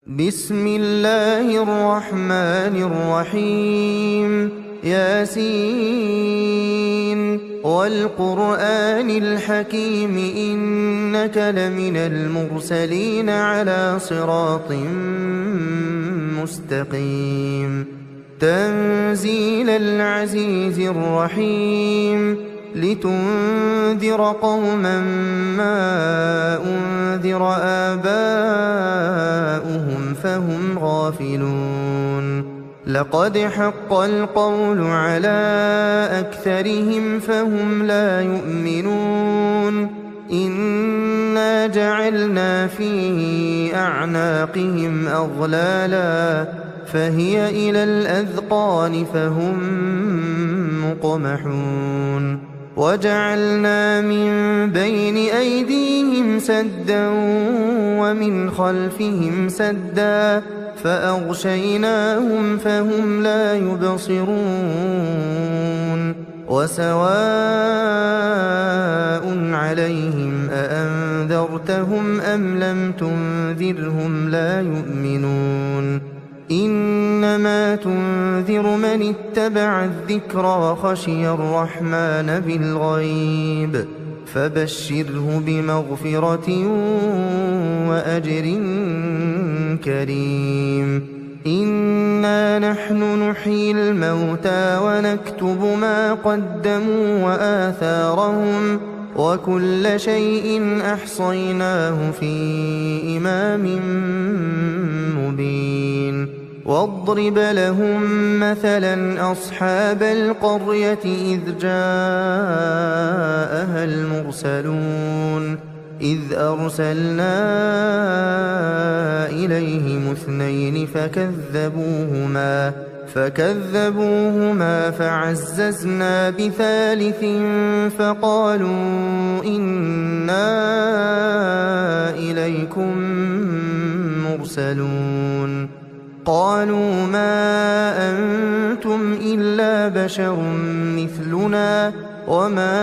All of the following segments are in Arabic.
بسم الله الرحمن الرحيم ياسين والقرآن الحكيم إنك لمن المرسلين على صراط مستقيم تنزيل العزيز الرحيم لتنذر قوما ما أنذر آباؤهم فهم غافلون لقد حق القول على أكثرهم فهم لا يؤمنون إنا جعلنا في أعناقهم أغلالا فهي إلى الأذقان فهم مقمحون وجعلنا من بين أيديهم سدا ومن خلفهم سدا فأغشيناهم فهم لا يبصرون وسواء عليهم أأنذرتهم أم لم تنذرهم لا يؤمنون إنما تنذر من اتبع الذكر وخشي الرحمن بالغيب فبشره بمغفرة وأجر كريم إنا نحن نحيي الموتى ونكتب ما قدموا وآثارهم وكل شيء أحصيناه في إمام مبين واضرب لهم مثلا أصحاب القرية إذ جاءها المرسلون إذ أرسلنا إليهم اثنين فكذبوهما فعززنا بثالث فقالوا إنا إليكم مرسلون قالوا ما أنتم إلا بشر مثلنا وما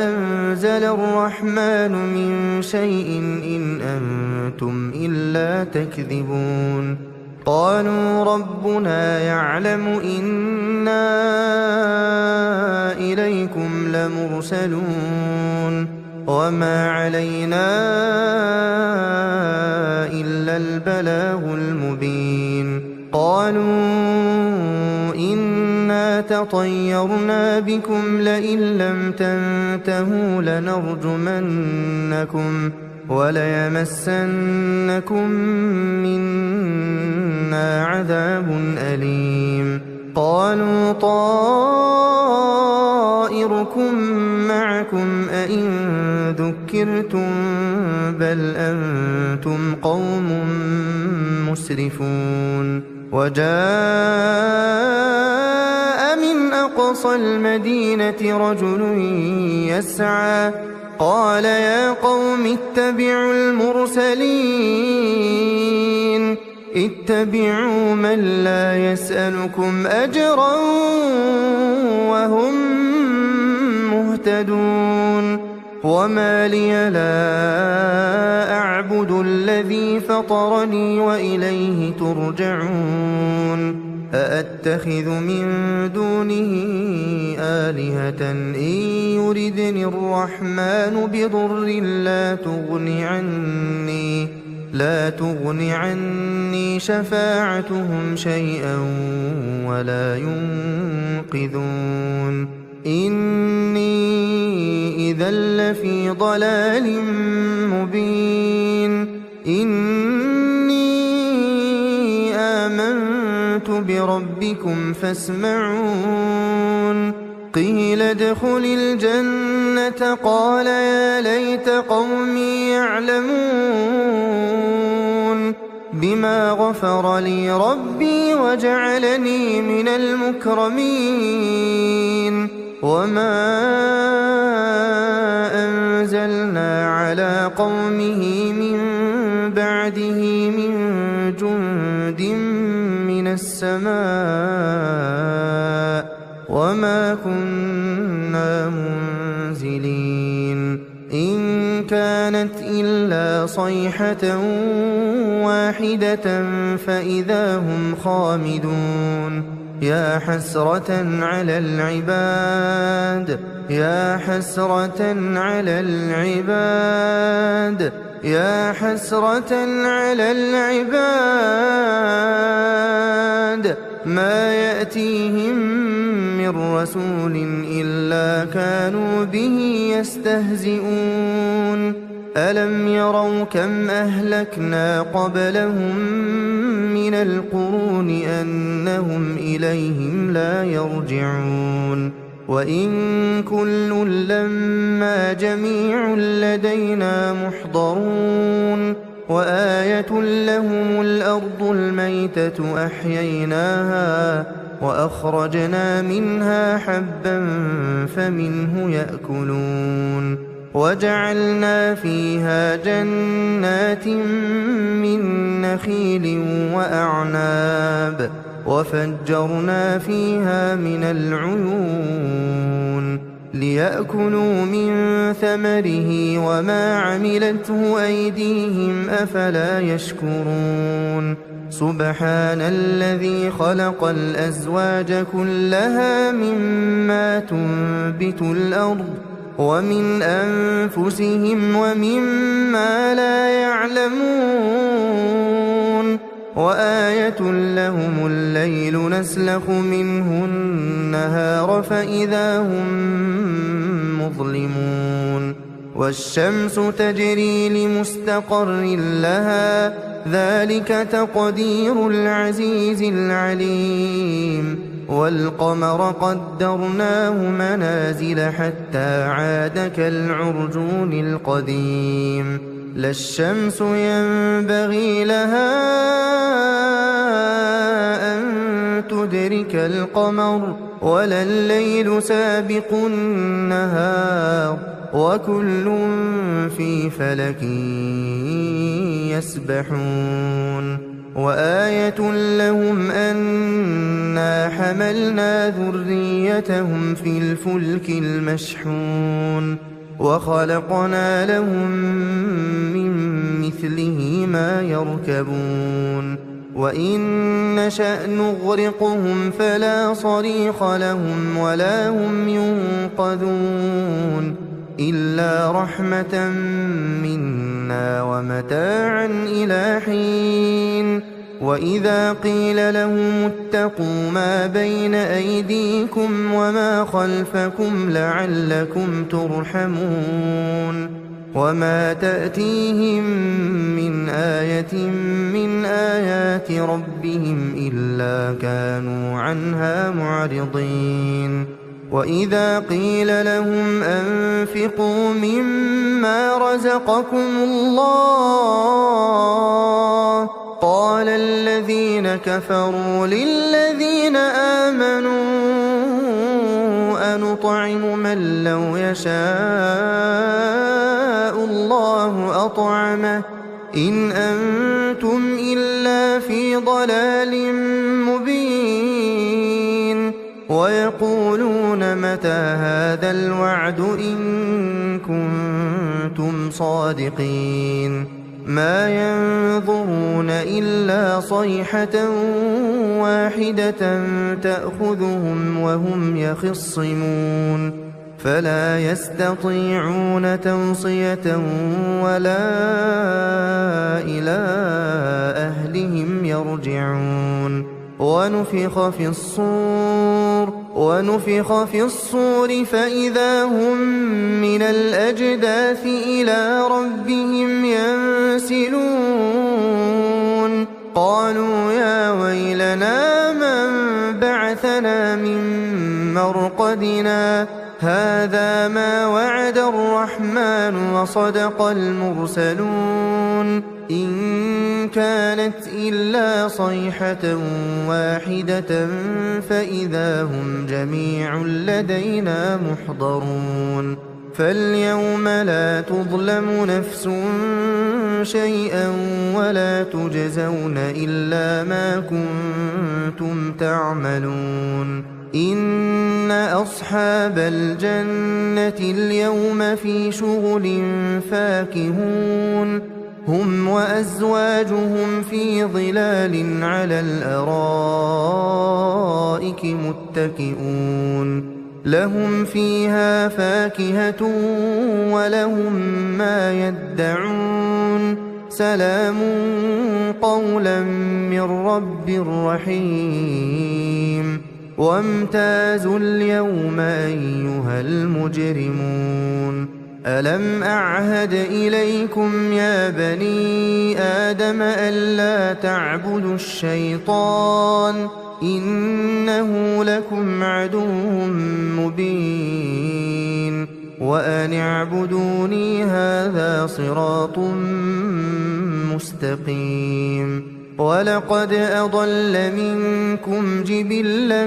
أنزل الرحمن من شيء إن أنتم إلا تكذبون قالوا ربنا يعلم إنا إليكم لمرسلون وما علينا إلا البلاغ المبين قالوا إنا تطيرنا بكم لئن لم تنتهوا لنرجمنكم وليمسنكم منا عذاب أليم قالوا طائركم معكم أئن ذكرتم بل أنتم قوم مسرفون وجاء من أقصى المدينة رجل يسعى قال يا قوم اتبعوا المرسلين اتبعوا من لا يسألكم أجرا وهم مهتدون وما لي لا أعبد الذي فطرني وإليه ترجعون أأتخذ من دونه آلهة إن يردني الرحمن بضر لا تغن عني شفاعتهم شيئا ولا ينقذون إني إذا لفي ضلال مبين إني آمنت بربكم فاسمعون قيل ادخل الجنة قال يا ليت قومي يعلمون بما غفر لي ربي وجعلني من المكرمين وما أنزلنا على قومه من بعده من جند من السماء وما كنا منزلين إن كانت إلا صيحة واحدة فإذا هم خامدون يا حسرة على العباد يا حسرة على العباد يا حسرة على العباد ما يأتيهم من رسول إلا كانوا به يستهزئون ألم يروا كم أهلكنا قبلهم من القرون أنهم إليهم لا يرجعون وإن كل لما جميع لدينا محضرون وآية لهم الأرض الميتة أحييناها وأخرجنا منها حبا فمنه يأكلون وجعلنا فيها جنات من نخيل وأعناب وفجرنا فيها من العيون ليأكلوا من ثمره وما عملته أيديهم أفلا يشكرون سبحان الذي خلق الأزواج كلها مما تنبت الأرض ومن أنفسهم ومما لا يعلمون وآية لهم الليل نسلخ منه النهار فإذا هم مظلمون والشمس تجري لمستقر لها ذلك تقدير العزيز العليم والقمر قدرناه منازل حتى عاد كالعرجون القديم لا الشمس ينبغي لها أن تدرك القمر ولا الليل سابق النهار وكل في فلك يسبحون وآية لهم أنا حملنا ذريتهم في الفلك المشحون وخلقنا لهم من مثله ما يركبون وإن نشأ نغرقهم فلا صريخ لهم ولا هم ينقذون إلا رحمة منا ومتاعا إلى حين وإذا قيل لهم اتقوا ما بين أيديكم وما خلفكم لعلكم ترحمون وما تأتيهم من آية من آيات ربهم إلا كانوا عنها معرضين وإذا قيل لهم أنفقوا مما رزقكم الله قال الذين كفروا للذين آمنوا أنطعم من لو يشاء الله أطعمه إن أنتم إلا في ضلال مبين ويقولون متى هذا الوعد إن كنتم صادقين ما ينظرون إلا صيحة واحدة تأخذهم وهم يخصمون فلا يستطيعون توصية ولا إلى أهلهم يرجعون ونفخ في الصور فإذا هم من الأجداث إلى ربهم ينسلون قالوا يا ويلنا من بعثنا من مرقدنا هذا ما وعد الرحمن وصدق المرسلون إن كانت إلا صيحة واحدة فإذا هم جميع لدينا محضرون فاليوم لا تظلم نفس شيئا ولا تجزون إلا ما كنتم تعملون إن أصحاب الجنة اليوم في شغل فاكهون هم وأزواجهم في ظلال على الأرائك متكئون لهم فيها فاكهة ولهم ما يدعون سلام قولا من رب رحيم وامتازوا اليوم أيها المجرمون ألم أعهد إليكم يا بني آدم ألا تعبدوا الشيطان إنه لكم عدو مبين وأن اعبدوني هذا صراط مستقيم ولقد أضل منكم جبلا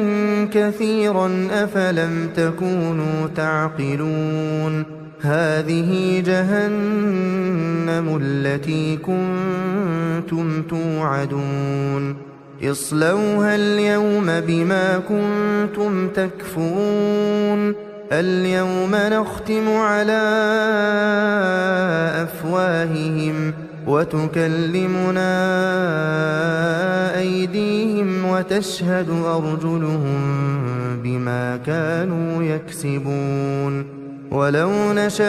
كثيرا أفلم تكونوا تعقلون هذه جهنم التي كنتم توعدون اصلوها اليوم بما كنتم تكفرون اليوم نختم على أفواههم وتكلمنا أيديهم وتشهد أرجلهم بما كانوا يكسبون ولو نشاء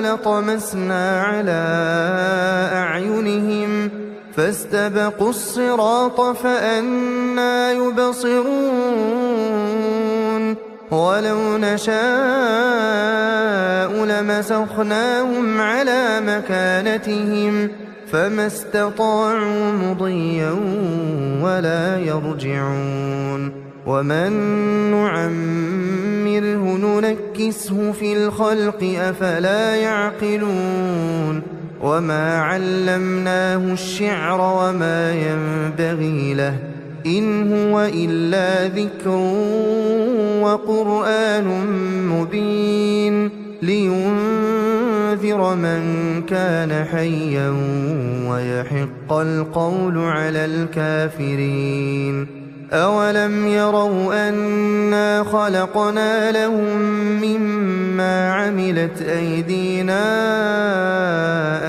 لطمسنا على أعينهم فاستبقوا الصراط فأنى يبصرون ولو نشاء لمسخناهم على مكانتهم فما استطاعوا مضيا ولا يرجعون ومن نعمره ننكسه في الخلق أفلا يعقلون وما علمناه الشعر وما ينبغي له إن هو إلا ذكر وقرآن مبين لينذر من كان حيا ويحق القول على الكافرين أولم يروا أنا خلقنا لهم مما عملت أيدينا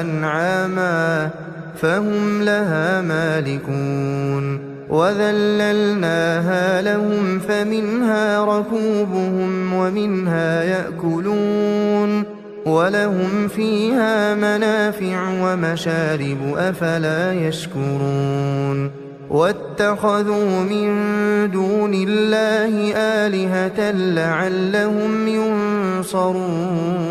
أنعاما فهم لها مالكون وذللناها لهم فمنها ركوبهم ومنها يأكلون ولهم فيها منافع ومشارب أفلا يشكرون واتخذوا من دون الله آلهة لعلهم ينصرون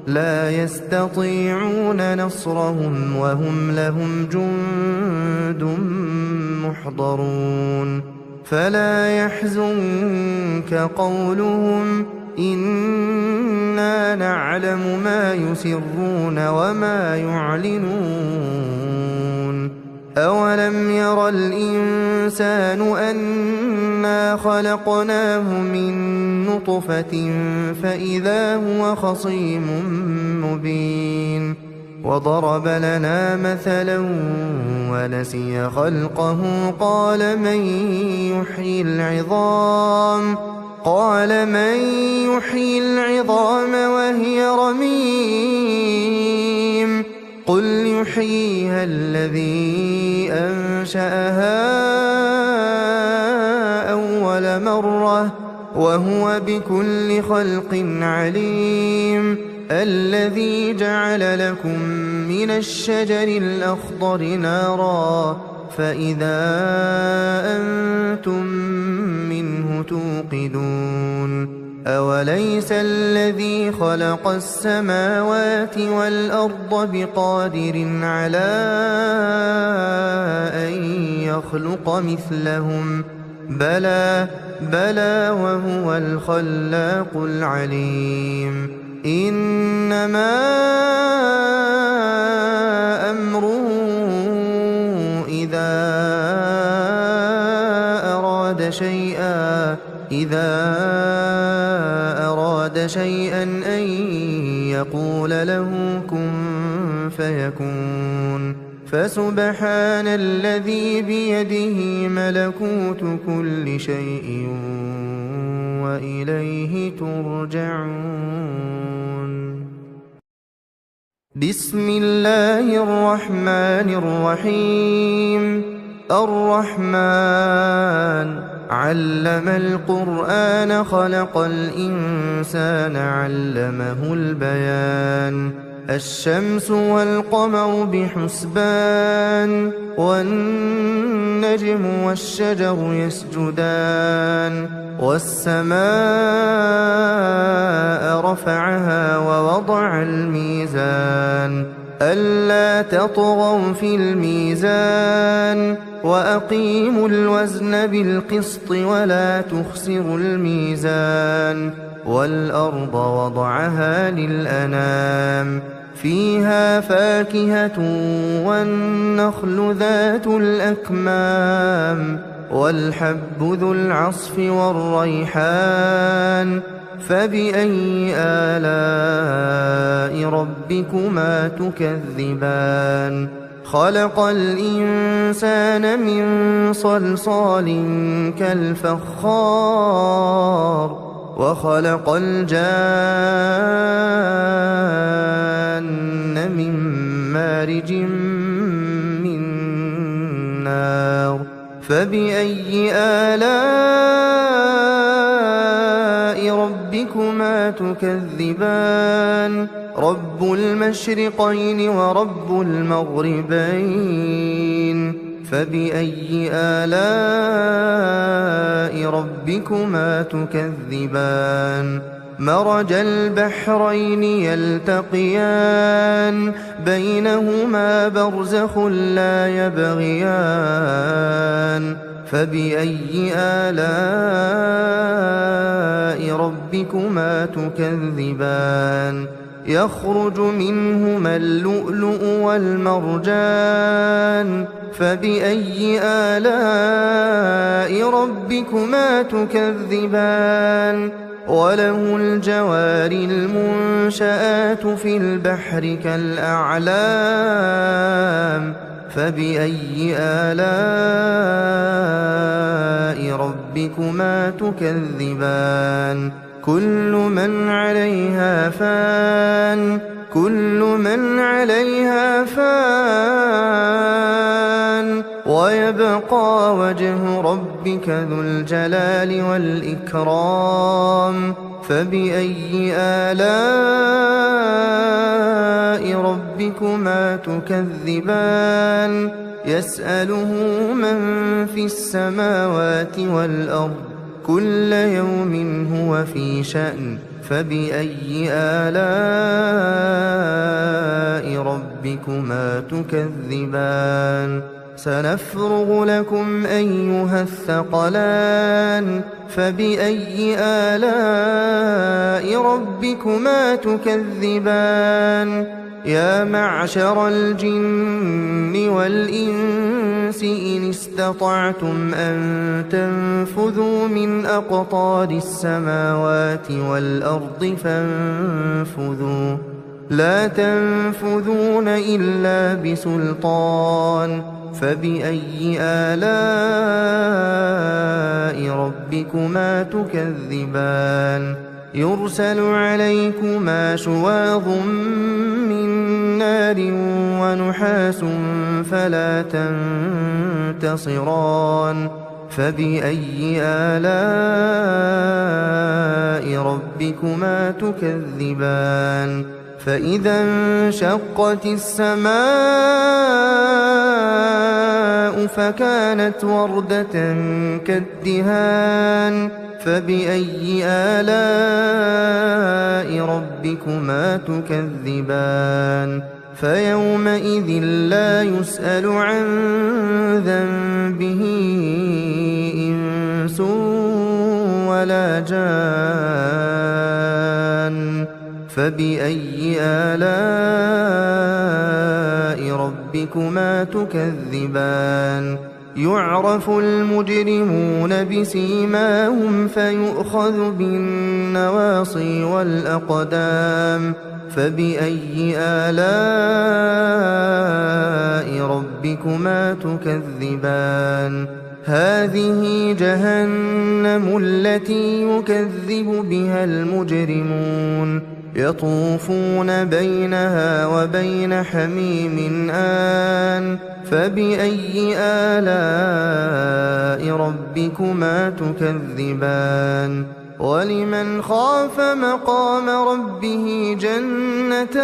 لا يستطيعون نصرهم وهم لهم جند محضرون فلا يحزنك قولهم إنا نعلم ما يسرون وما يعلنون أولم ير الإنسان أنا خلقناه من نطفة فإذا هو خصيم مبين وضرب لنا مثلا ونسي خلقه قال من يحيي العظام وهي رميم قل يحييها الذي أنشأها أول مرة وهو بكل خلق عليم الذي جعل لكم من الشجر الأخضر نارا فإذا أنتم منه توقدون أوليس الذي خلق السماوات والأرض بقادر على أن يخلق مثلهم بلى وهو الخلاق العليم إنما أمره إذا أراد شيئا أن يقول له كن فيكون فسبحان الذي بيده ملكوت كل شيء وإليه ترجعون. بسم الله الرحمن الرحيم الرحمن علم القرآن خلق الإنسان علمه البيان الشمس والقمر بحسبان والنجم والشجر يسجدان والسماء رفعها ووضع الميزان ألا تطغوا في الميزان وأقيموا الوزن بالقسط ولا تخسروا الميزان والأرض وضعها للأنام فيها فاكهة والنخل ذات الأكمام والحب ذو العصف والريحان فبأي آلاء ربكما تكذبان خلق الإنسان من صلصال كالفخار وخلق الجان من مارج من نار فبأي آلاء ربكما تكذبان رب المشرقين ورب المغربين فبأي آلاء ربكما تكذبان مرج البحرين يلتقيان بينهما برزخ لا يبغيان فبأي آلاء ربكما تكذبان يخرج منهما اللؤلؤ والمرجان فبأي آلاء ربكما تكذبان وله الجوار المنشآت في البحر كالأعلام فبأي آلاء ربكما تكذبان كل من عليها فان ويبقى وجه ربك ذو الجلال والإكرام فبأي آلاء ربكما تكذبان يسأله من في السماوات والأرض كل يوم هو في شأن فبأي آلاء ربكما تكذبان سنفرغ لكم أيها الثقلان فبأي آلاء ربكما تكذبان يا معشر الجن والإنس إن استطعتم أن تنفذوا من أقطار السماوات والأرض فانفذوا لا تنفذون إلا بسلطان فبأي آلاء ربكما تكذبان يرسل عليكما شواظ من نار ونحاس فلا تنتصران فبأي آلاء ربكما تكذبان فإذا انشقت السماء فكانت وردة كالدهان فبأي آلاء ربكما تكذبان فيومئذ لا يسأل عن ذنبه إنس ولا جان فبأي آلاء ربكما تكذبان يعرف المجرمون بسيماهم فيؤخذ بالنواصي والأقدام فبأي آلاء ربكما تكذبان هذه جهنم التي يكذب بها المجرمون يطوفون بينها وبين حميم آن فبأي آلاء ربكما تكذبان ولمن خاف مقام ربه جنتان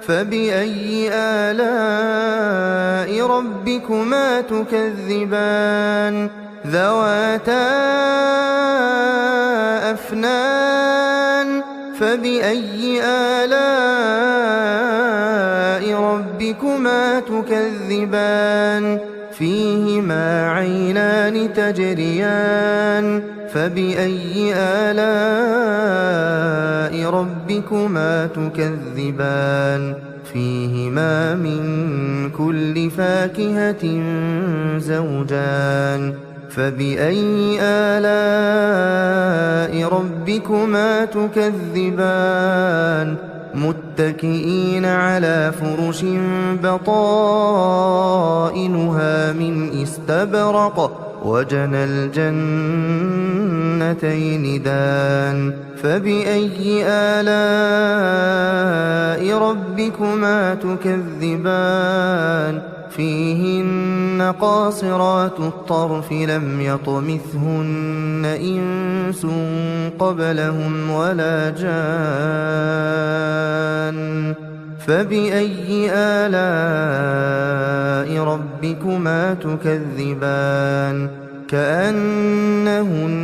فبأي آلاء ربكما تكذبان ذواتا أفنان فبأي آلاء ربكما تكذبان فيهما عينان تجريان فبأي آلاء ربكما تكذبان فيهما من كل فاكهة زوجان فبأي آلاء ربكما تكذبان متكئين على فرش بطائنها من استبرق وجنى الجنتين دان فبأي آلاء ربكما تكذبان فيهن قاصرات الطرف لم يطمثهن إنس قبلهم ولا جان فبأي آلاء ربكما تكذبان كأنهن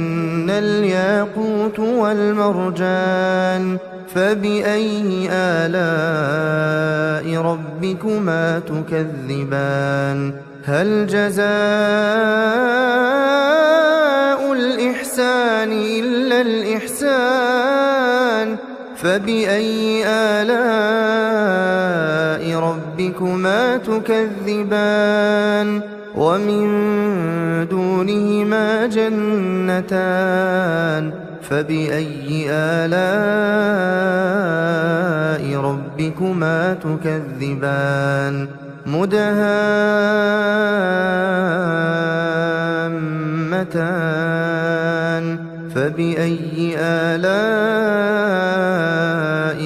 الياقوت والمرجان فبأي آلاء ربكما تكذبان هل جزاء الإحسان إلا الإحسان فبأي آلاء ربكما تكذبان ومن دونهما جنتان فبأي آلاء ربكما تكذبان مدهامتان فبأي آلاء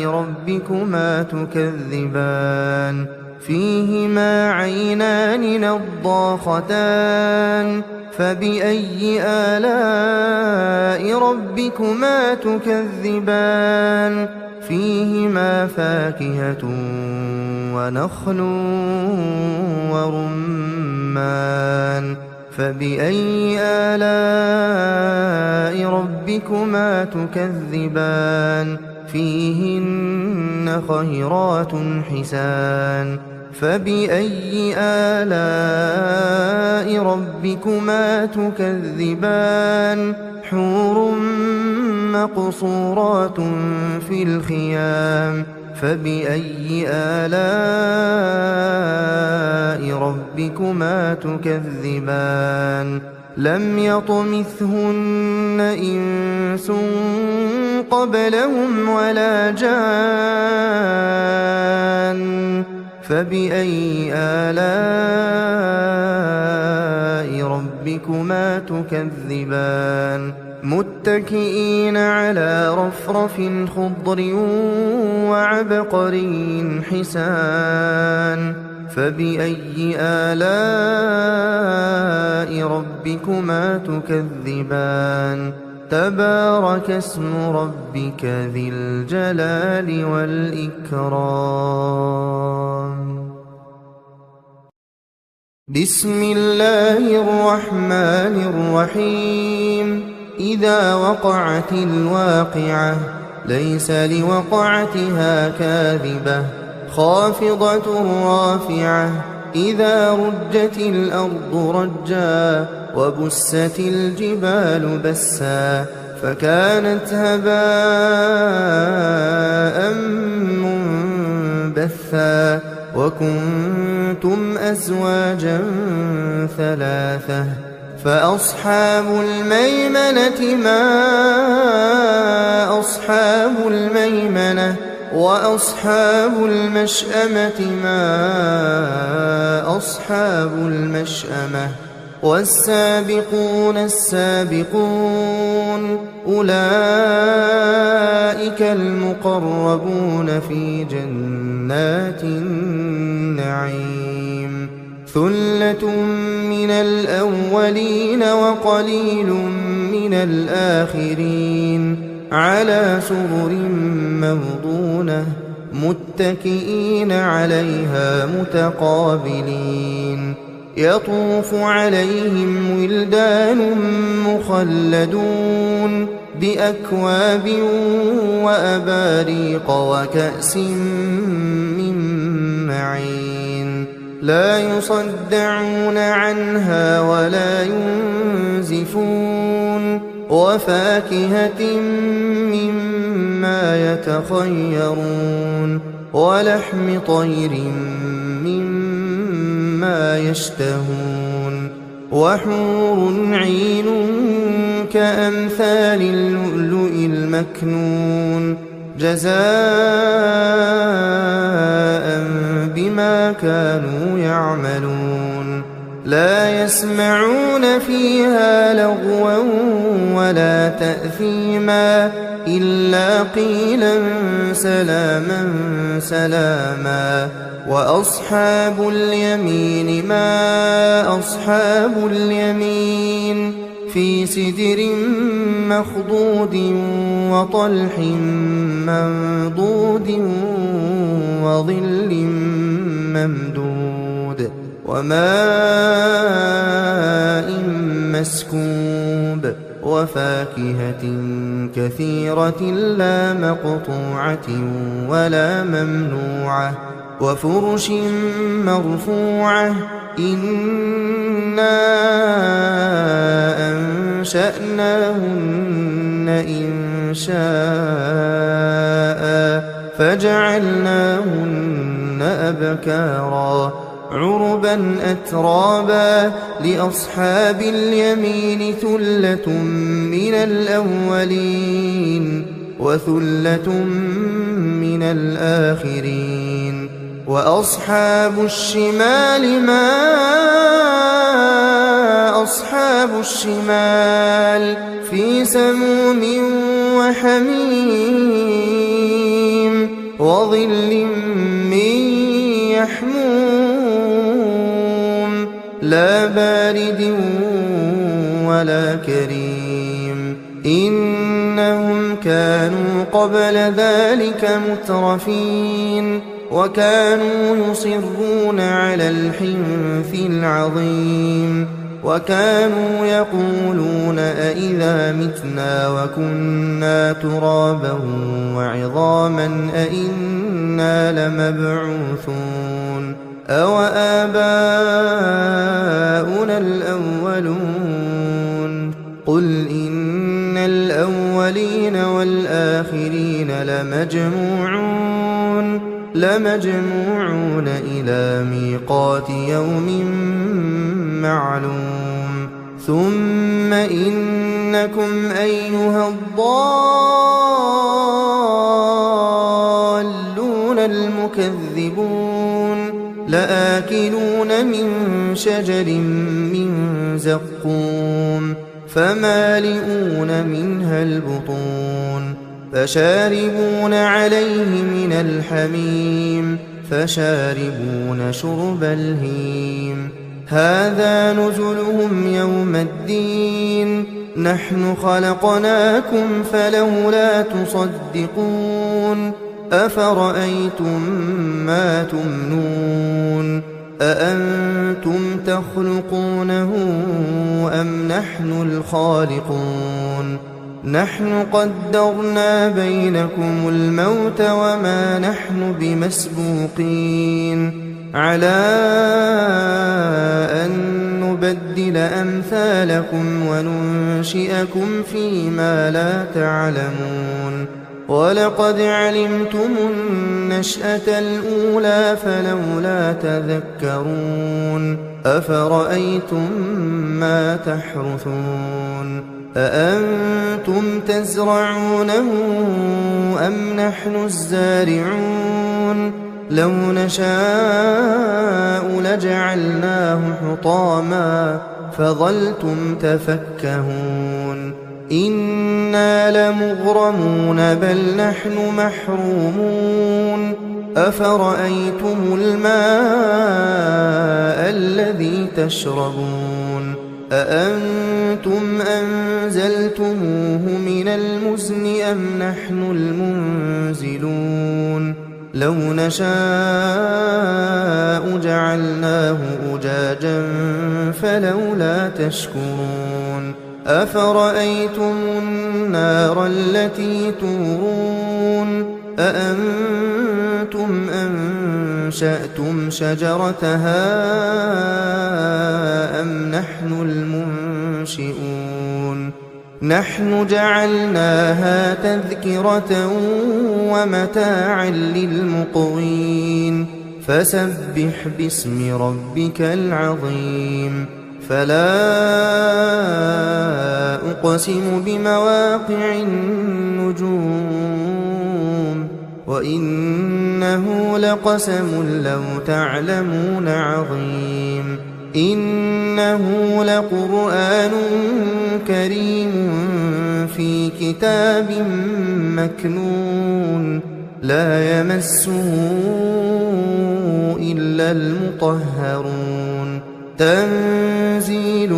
ربكما تكذبان فيهما عينان نضاختان فبأي آلاء ربكما تكذبان فيهما فاكهة ونخل ورمان فبأي آلاء ربكما تكذبان فيهن خيرات حسان فبأي آلاء ربكما تكذبان حور مقصورات في الخيام فبأي آلاء ربكما تكذبان لم يطمثهن إنس قبلهم ولا جان فبأي آلاء ربكما تكذبان متكئين على رفرف خضر وعبقري حسان فبأي آلاء ربكما تكذبان تبارك اسم ربك ذي الجلال والإكرام بسم الله الرحمن الرحيم إذا وقعت الواقعة ليس لوقعتها كاذبة خافضة رافعة إذا رجت الأرض رجا وبست الجبال بسا فكانت هباء منبثا وكنتم أزواجا ثلاثة فأصحاب الميمنة ما أصحاب الميمنة وأصحاب المشأمة ما أصحاب المشأمة والسابقون السابقون أولئك المقربون في جنات النعيم ثلة من الأولين وقليل من الآخرين على سرر موضونة متكئين عليها متقابلين يطوف عليهم ولدان مخلدون بأكواب وأباريق وكأس من معين لا يصدعون عنها ولا ينزفون وفاكهة مما يتخيرون ولحم طير مما يشتهون وحور عين كأمثال اللؤلؤ المكنون جزاء بما كانوا يعملون لا يسمعون فيها لغوا ولا تأثيما إلا قيلا سلاما سلاما وأصحاب اليمين ما أصحاب اليمين في سدر مخضود وطلح منضود وظل ممدود وماء مسكوب وفاكهة كثيرة لا مقطوعة ولا ممنوعة وفرش مرفوعة إنا أنشأناهن إنشاء فجعلناهن أبكارا عربا أترابا لأصحاب اليمين ثلة من الأولين وثلة من الآخرين وأصحاب الشمال ما أصحاب الشمال في سموم وحميم وظل من يحموم لا بارد ولا كريم إنهم كانوا قبل ذلك مترفين وكانوا يصرون على الحنث العظيم وكانوا يقولون أئذا متنا وكنا ترابا وعظاما أئنا لمبعوثون أو آباؤنا الأولون قل إن الأولين والآخرين لمجموعون إلى ميقات يوم معلوم ثم إنكم أيها الضالون المكذبون لآكلون من شجر من زقوم فمالئون منها البطون فشاربون عليه من الحميم فشاربون شرب الهيم هذا نزلهم يوم الدين نحن خلقناكم فلولا تصدقون أفرأيتم ما تمنون أأنتم تخلقونه أم نحن الخالقون نحن قدرنا بينكم الموت وما نحن بمسبوقين على أن نبدل أمثالكم وننشئكم فيما لا تعلمون ولقد علمتم النشأة الأولى فلولا تذكرون أفرأيتم ما تحرثون أأنتم تزرعونه أم نحن الزارعون لو نشاء لجعلناه حطاما فظلتم تفكهون إنا لمغرمون بل نحن محرومون أفرأيتم الماء الذي تشربون أأنتم أنزلتموه من المزن أم نحن المنزلون لو نشاء جعلناه أجاجا فلولا تشكرون أفرأيتم النار التي تورون أأنتم أنشأتم شجرتها أم نحن المنشئون نحن جعلناها تذكرة ومتاعا للمقوين فسبح باسم ربك العظيم فلا أقسم بمواقع النجوم وإنه لقسم لو تعلمون عظيم إنه لقرآن كريم في كتاب مكنون لا يمسه إلا المطهرون تنزيل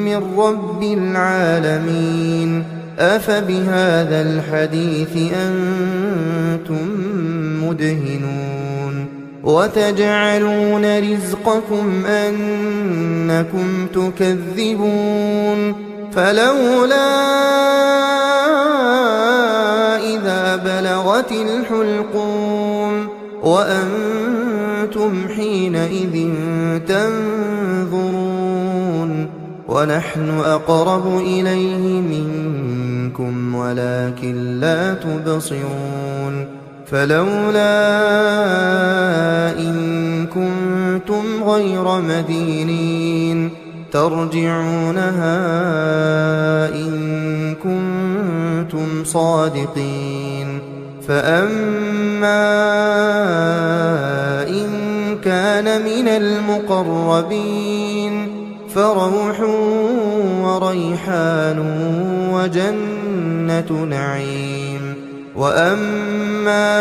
من رب العالمين أفبهذا الحديث أنتم مدهنون وتجعلون رزقكم أنكم تكذبون فلولا إذا بلغت الحلقوم وأنتم حينئذ تنظرون ونحن أقرب إليه منكم ولكن لا تبصرون فلولا إن كنتم غير مدينين ترجعونها إن كنتم صادقين فأما إن كان من المقربين فروح وريحان وجنة نعيم وأما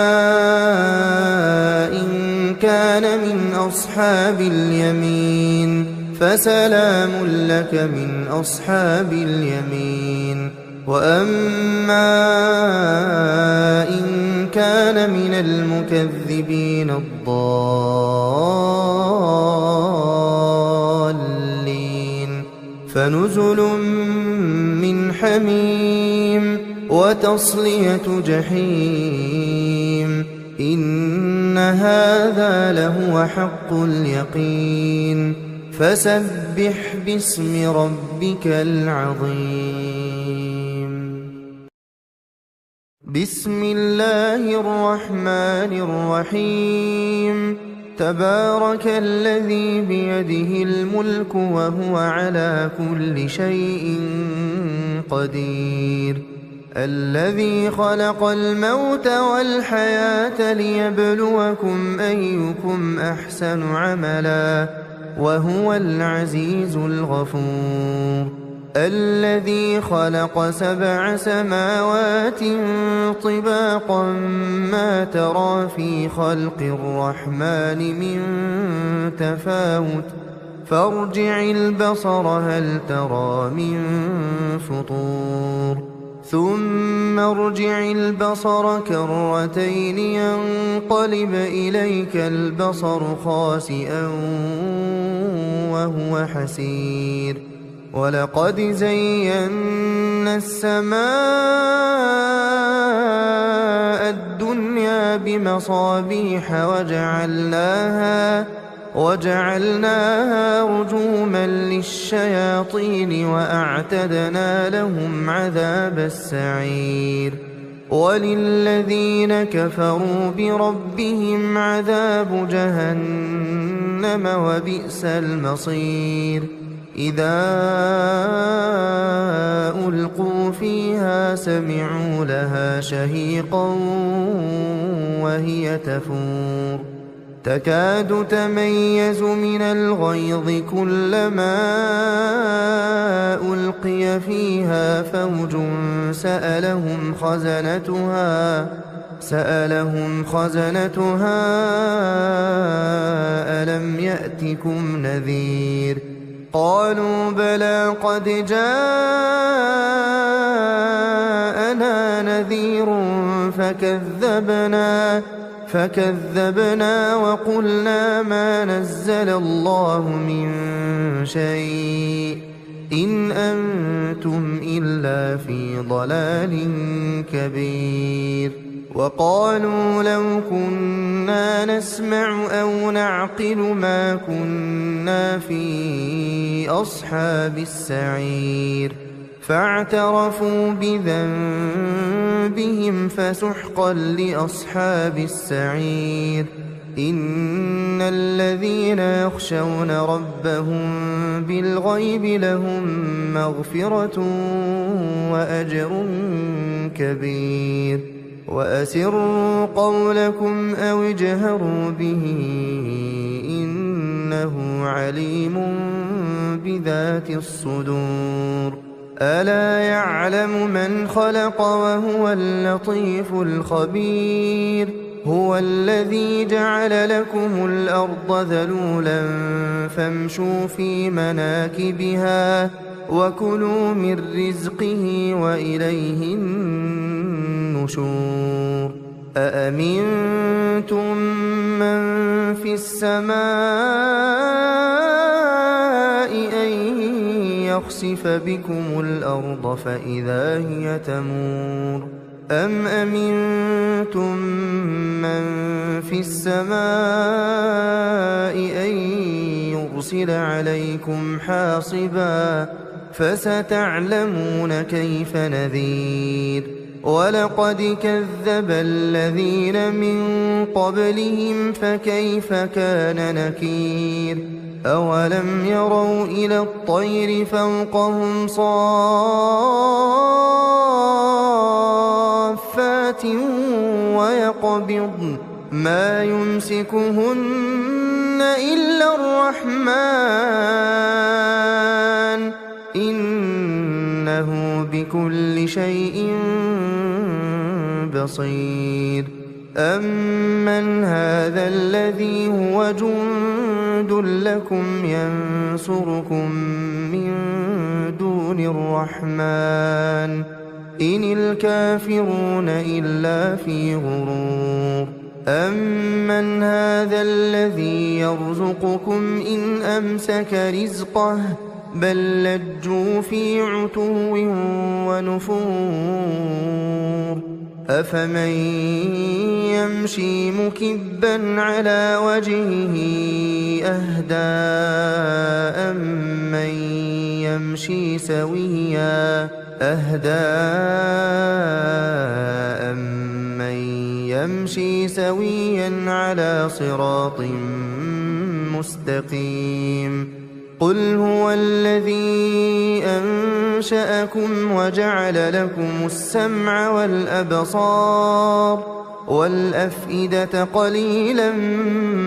إن كان من أصحاب اليمين فسلام لك من أصحاب اليمين وأما إن كان من المكذبين الضالين فنزل من حميم وتصلية جحيم إن هذا لهو حق اليقين فسبح باسم ربك العظيم بسم الله الرحمن الرحيم تبارك الذي بيده الملك وهو على كل شيء قدير الذي خلق الموت والحياة ليبلوكم أيكم أحسن عملا وهو العزيز الغفور الذي خلق 7 سماوات طباقا ما ترى في خلق الرحمن من تفاوت فارجع البصر هل ترى من فطور ثم ارجع البصر كرتين ينقلب إليك البصر خاسئا وهو حسير ولقد زينا السماء الدنيا بمصابيح وجعلناها رجوما للشياطين وأعتدنا لهم عذاب السعير وللذين كفروا بربهم عذاب جهنم وبئس المصير إذا ألقوا فيها سمعوا لها شهيقا وهي تفور تكاد تميز من الغيظ كلما ألقي فيها فوج سألهم خزنتها ألم يأتكم نذير قالوا بلى قد جاءنا نذير فكذبنا وقلنا ما نزل الله من شيء إن أنتم إلا في ضلال كبير وقالوا لو كنا نسمع أو نعقل ما كنا في أصحاب السعير فاعترفوا بذنبهم فسحقا لأصحاب السعير إن الذين يخشون ربهم بالغيب لهم مغفرة وأجر كبير وأسروا قولكم أو اجهروا به إنه عليم بذات الصدور ألا يعلم من خلق وهو اللطيف الخبير هو الذي جعل لكم الأرض ذلولا فامشوا في مناكبها وكلوا من رزقه وإليه النشور أأمنتم من في السماء أن يخسف بكم الأرض فإذا هي تمور أم أمنتم من في السماء أن يرسل عليكم حاصبا فستعلمون كيف نذير ولقد كذب الذين من قبلهم فكيف كان نكير أولم يروا إلى الطير فوقهم صافات ويقبضن ما يمسكهن إلا الرحمن إنه بكل شيء بصير أمن هذا الذي هو جند لكم ينصركم من دون الرحمن إن الكافرون إلا في غرور أمن هذا الذي يرزقكم إن أمسك رزقه بل لجوا في عتو ونفور أفمن يمشي مكبا على وجهه أهدى أمن يمشي سويا على صراط مستقيم قل هو الذي أنشأكم وجعل لكم السمع والأبصار والأفئدة قليلا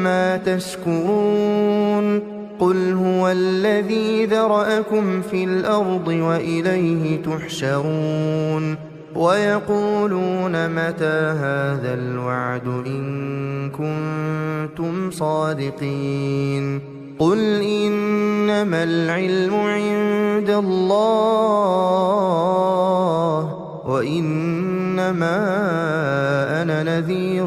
ما تشكرون قل هو الذي ذرأكم في الأرض وإليه تحشرون ويقولون متى هذا الوعد إن كنتم صادقين قل إنما العلم عند الله وإنما أنا نذير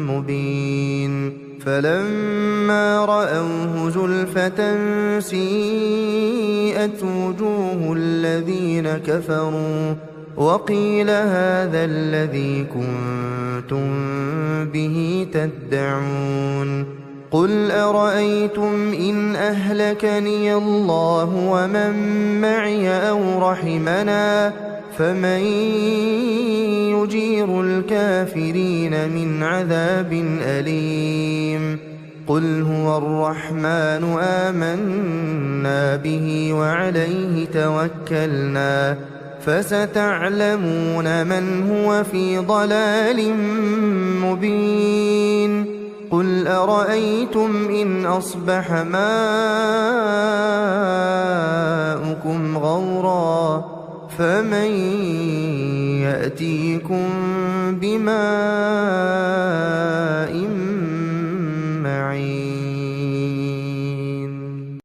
مبين فلما رأوه زلفة سيئت وجوه الذين كفروا وقيل هذا الذي كنتم به تدعون قل أرأيتم إن أهلكني الله ومن معي أو رحمنا فمن يجير الكافرين من عذاب أليم قل هو الرحمن آمنا به وعليه توكلنا فستعلمون من هو في ضلال مبين قل قل أرأيتم إن أصبح ماؤكم غورا فمن يأتيكم بماء معين